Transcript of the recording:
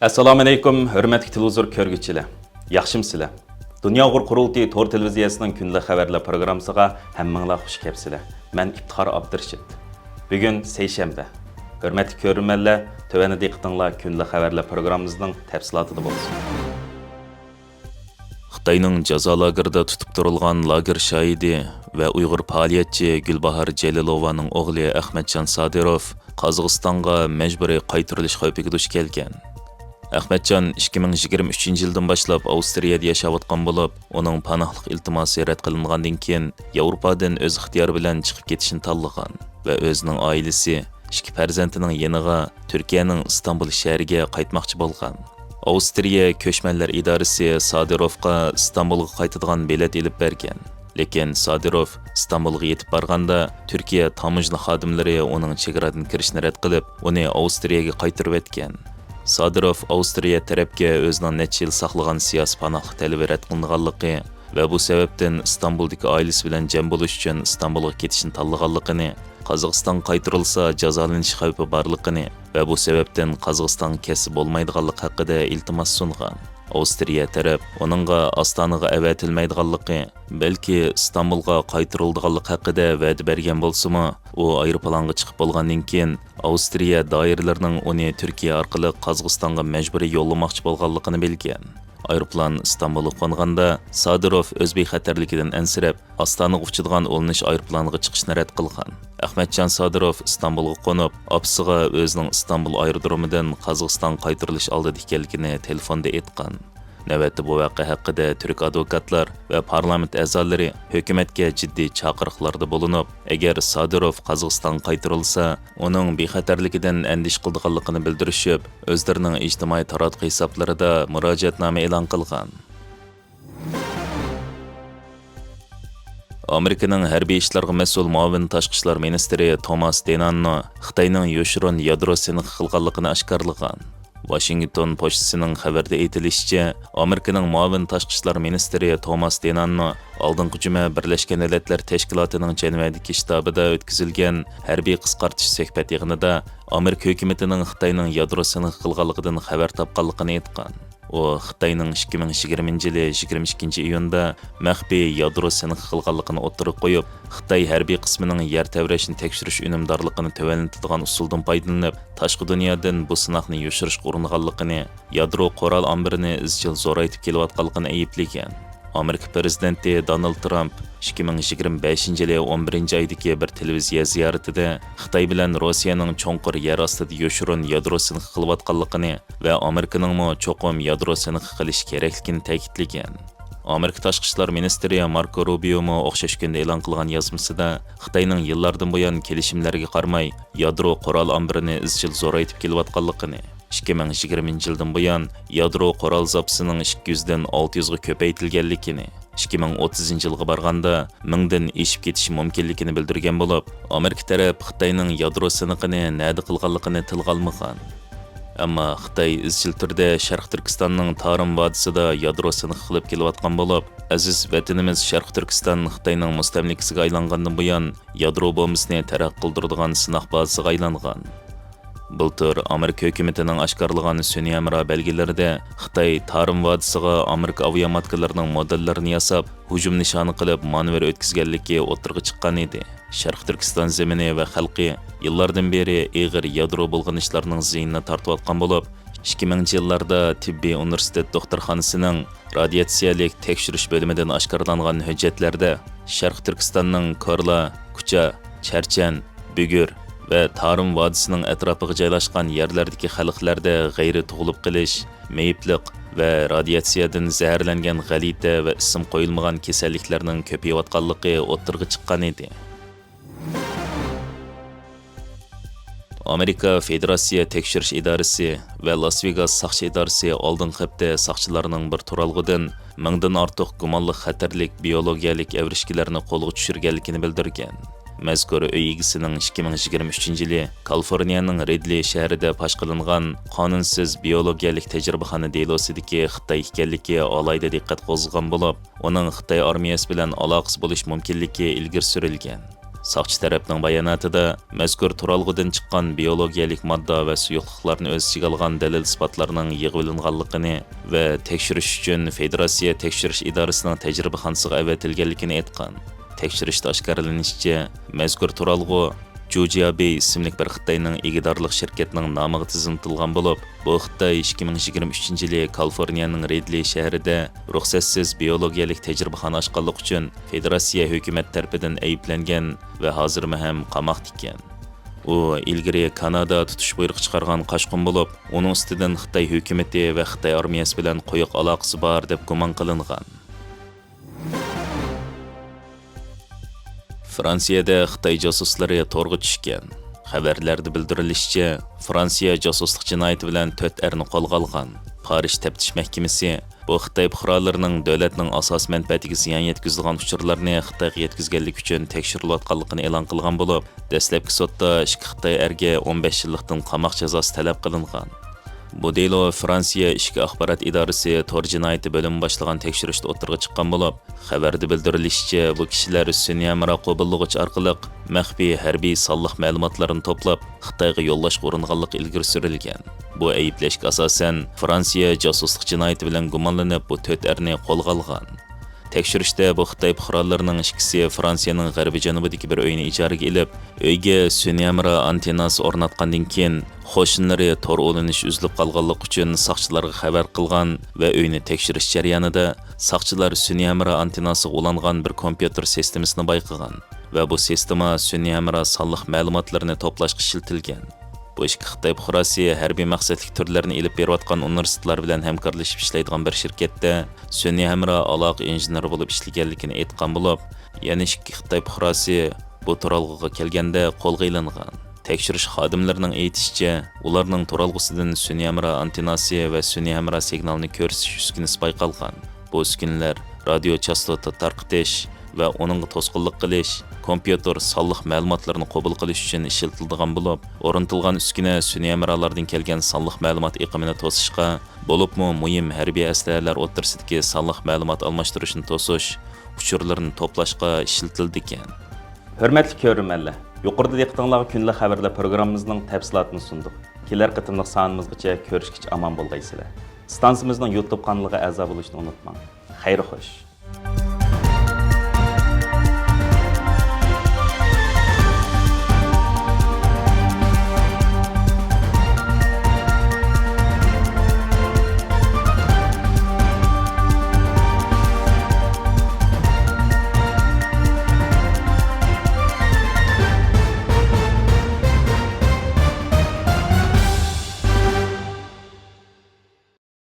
Assalomu alaykum, hurmatli televizor ko'rguvchilar. Yaxshimsizlar? Dunyo qurultiyi Tor televiziyasining kunlik xabarlar programmasiga hammanglar xush kelibsizlar. Men Iftixor Abdurshid. Bugun seshanba. Hurmatli ko'ruvchilar, tövani diqqatinglar kunlik xabarlar programmamizning tafsilotida bo'lsin. Xitoyning jazo lagerida tutib turilgan lager shoidi va Uyg'ur faoliyatchi Gulbahor Jalilovaning o'g'li Ahmadjon Sodirov Qozog'istonga majburiy qaytarilish xavfiga duch kelgan. Ahmadjon 2023 yildan boshlab Avstriyada yashayotgan bo'lib, uning panohlik iltimosi rad qilingandan keyin Yevropadan o'z ixtiyori bilan chiqib ketishni tanlagan va o'zining oilasi, ikki farzandining yeniga Turkiyaning Istanbul shahriga qaytmoqchi bo'lgan. Avstriya ko'chmanlar idorasi Sodirovga Istanbulga qaytadigan bilet ilib bergan. Lekin Sodirov Istanbulga yetib borganda Turkiya tamojna xodimlari uning chegaradan kirishni rad qilib, uni Avstriyaga qaytarib etgan. Sodirov Avstriya tarafga o'zining necha yil saqlagan siyosiy panohlik talabi rad qilinganligi va bu sababdan Istanbuldagi oilasi bilan jam bo'lish uchun Istanbulga ketishni tanlaganligini, Qozog'iston qaytarilsa jazolanish xavfi borligini va bu sababdan Qozog'iston kesib bo'lmaydiganligi haqida iltimos sungan. Avstriya taraf uningga Ostonaga avatilmaydiganligi, balki Istanbulga qaytariladiganligi haqida va'da bergan bo'lsa-mu, u aeroplanga chiqib bo'lgandan keyin Avstriya doiralarining uni Turkiya orqali Qozog'istonga majburiy yo'llamoqchi bo'lganligini bilgan. Aeroplan Istanbulga qo'nganda Sodirov o'z bexatarligidan ansirab, Ostonaga uchadigan o'linish aeroplaniga chiqishni rad qilgan. Ahmadjon Sodirov Istanbulga qo'nib, opsiga o'zining Istanbul aerodromidan Qozog'iston qaytarilish oldida ekanligini telefonda aytgan. Navbatda bu voqea haqida turk advokatlar va parlament a'zolari hukumatga jiddiy chaqiriqlarda bo'lunib, agar Sodirov Qozog'iston qaytarilsa, uning bexatarligidan andish qilganligini bildirishib, o'zlarining ijtimoiy taratquy hisoblarida murojaatnoma e'lon qilgan. Amerikaning harbiy ishlarga mas'ul muavin tashqi ishlar ministri Thomas Denanno Xitoyning yoshirin yadro sinf qilganligini oshkorlagan. Washington pochtasining xabarda aytilishicha, Amerikaning muavin tashqi ishlar ministri Thomas Denanno oldingi juma Birlashgan Davlatlar Tashkilotining Jenevadagi shtabida o'tkazilgan harbiy qisqartish suhbat yig'inida Amerika hukumatining Xitoyning yadro sinf qilganligidan xabar topganligini aytgan. O Xitoyning 2020 yili 22 iyunda maxfiy yadro sinf qilganligini o'ttirib qo'yib, Xitoy harbiy qismining yer tavrashini tekshirish unumdorligini tovanlatadigan usuldan foydalanib, tashqi dunyodan bu sinoqni yoshirishga uringanligini, yadro qoral ombirini izchil zo'raytib kelayotganligini ayblagan. Amerika prezidenti Donald Trump 2025 yili 11-oydagi bir televiziya ziyoratida Xitoy bilan Rossiyaning cho'nqur yer ostida yoshirin yadro sinf qilayotganligini va Amerikaning cho'qim yadro sinf qilish kerakligini ta'kidlagan. Amerika tashqi ishlar ministri Marco Rubio o'xshash kunda e'lon qilgan yozmasida Xitoyning yillardan buyon kelishimlarga qaramay yadro qoral ombirini izchil zo'raytib kelayotganligini, 2020 yildan buyon yadro qoral zapasining 200 dan 600 ga ko'paytirilganligini, 2030 yilga borganda 1000 dan eshib ketishi mumkinligini bildirgan bo'lib, Amerika taraf Xitoyning yadro siniqini nada qilganligini tilga olmagan. Ammo Xitoy izchil turda Sharq Turkistonning Tarim vodisida yadro siniq qilib kelayotgan bo'lib, aziz vatanimiz Sharq Turkiston Xitoyning mustamlikasiga aylangandan buyon yadro bombasini taraq qildiradigan sinoq bazasiga aylangan. Bultur Amerika hukumatining oshkorlagan sun'iy amro belgilarida Xitoy Tarim vodisiga Amerika aviamatkalarining modellarini yasab, hujum nishoni qilib manevr o'tkazganligi o'tirg'i chiqqan edi. Sharq Turkiston zemini va xalqi yillardan beri ig'ir yadro bulg'anishlarining ziyinini tortayotgan bo'lib, 2000-yillarda Tibbiy universitet doktorxonasining radiatsiyalik tekshirish bo'limidan oshkorlangan hujjatlarda Sharq Turkistonning Korla, Kucha, Charchan, Bugur va Tarim vodisining atrofiga joylashgan yerlardagi xalqlarda g'ayri tug'ilib qilish, meyiblik va radiatsiyadan zaharlangan g'alita va ism qo'yilmagan kasalliklarning ko'payayotganligi o'tirg'i chiqqan edi. Amerika Federatsiya tekshirish idorasi va Las Vegas saqchi idorasi oldingi hafta saqchilarning bir turalg'idan 1000 dan ortiq gumonli xatarlik biologiyalik avrishkilarni qo'lga tushirganligini bildirgan. Mazkur uy egasining 2023 yili Kaliforniyaning Ridley shahrida fosh qilingan qonunsiz biologiyalik tajribaxona delosidagi Xitoy ekanligi alohida diqqat qo'zg'agan bo'lib, uning Xitoy armiyasi bilan aloqasi bo'lish mumkinligi ilgari surilgan. Сақчы тарапның баянатыда мәзкур туралғыдан шыққан биологиялық мадда ва сұйықтықларны өз ішіге алған дәлел сыпатларының yig'ilganligini va tekshirish uchun Federatsiya tekshirish idorasining tajribaxonasiga avatilganligini aytgan. Tekshirishda oshkorlanishicha, mazkur turalg'u Jujiabe ismli bir Xitoyning egidorlik shirkatining nomiga tizimtilgan bo'lib, bu Xitoy 2023-yili Kaliforniyaning Ridley shahrida ruxsatsiz biologiyalik tajribaxona ochganlik uchun Federatsiya hukumat tarafidan ayblangan va hozir ham qamoqda ekan. U ilgari Kanada tutish buyrug'i chiqargan qochqin bo'lib, uning ustidan Xitoy hukumati va Xitoy armiyasi bilan qo'yiq aloqasi bor deb gumon qilingan. Fransiyada Xitoy josuslari to'rga tushgan. Xabarlarda bildirilishicha, Fransiya josuslik jinoyati bilan 4 erni qo'lga olgan. Parij taftish mahkamasi bu Xitoy fuqarolarining davlatning asos manfaatiga ziyon yetkazilgan uchurlarni Xitoyga yetkazganlik uchun tekshirilayotganligini e'lon qilgan bo'lib, dastlabki sudda ikki Xitoy erga 15 yillikdan qamoq jazosi talab qilingan. Bu delo Fransiya ishki axborot idorasi tor jinoyati bo'limi boshlagan tekshirishda o'tirg'a chiqqan bo'lib, xabarda bildirilishicha, bu kishilar sun'iy amro qo'billig'ich orqali maxfiy harbiy sonliq ma'lumotlarni to'plab Xitoyga yo'llashga uringanligi ilgari surilgan. Bu ayblashga asosan Fransiya josuslik jinoyati bilan gumonlanib bu 4 erni qo'lga olgan. Tekshirishda bu Xitoy fuqarolarining ikkisi Fransiyaning g'arbiy janubidagi bir uyni ijaraga olib, uyga sun'iy amro antennasi o'rnatgandan keyin qo'shnilari tor ulanish uzilib qolganligi uchun soqchilarga xabar qilgan va uyni tekshirish jarayonida soqchilar sun'iy amro antennasiga ulangan bir kompyuter sistemasini bayqagan va bu sistema sun'iy amro sonliq ma'lumotlarni to'plashga ishlatilgan. Bu ishki Xitoy fuqarosi harbiy maqsadli turlarni elib berayotgan universitetlar bilan hamkorlashib ishlaydigan bir shirkatda sun'iy amro aloqa injeneri bo'lib ishlaganligini aytgan bo'lib, yana ishki Xitoy fuqarosi bu turalg'iga kelganda qo'lga ilingan. Tekshirish xodimlarining aytishicha, ularning turalg'isidan sun'iy amro antennasi va sun'iy amro signalini ko'rsatish uskunasi payqalgan. Bu uskunalar radio chastota tarqatish va uningga to'sqinlik qilish, kompyuter sonliq ma'lumotlarni qabul qilish uchun ishlatiladigan bo'lib, o'rnatilgan uskuna sun'iy amrolardan kelgan sonliq ma'lumot iqimini to'sishga, bo'libmi muhim harbiy aslahalar o'rtasidagi sonliq ma'lumot almashtirishni to'sish, uchurlarni to'plashga ishlatildi ekan. Hurmatli ko'ruvchilar, yuqorida diqqatingizga kunlik xabarlar programmamizning tafsilotini sundik. Kelar qitimliq sonimizgacha ko'rishgacha omon bo'lgaysizlar. Stansiyamizning YouTube kanaliga a'zo bo'lishni unutmang. Xayr xo'sh.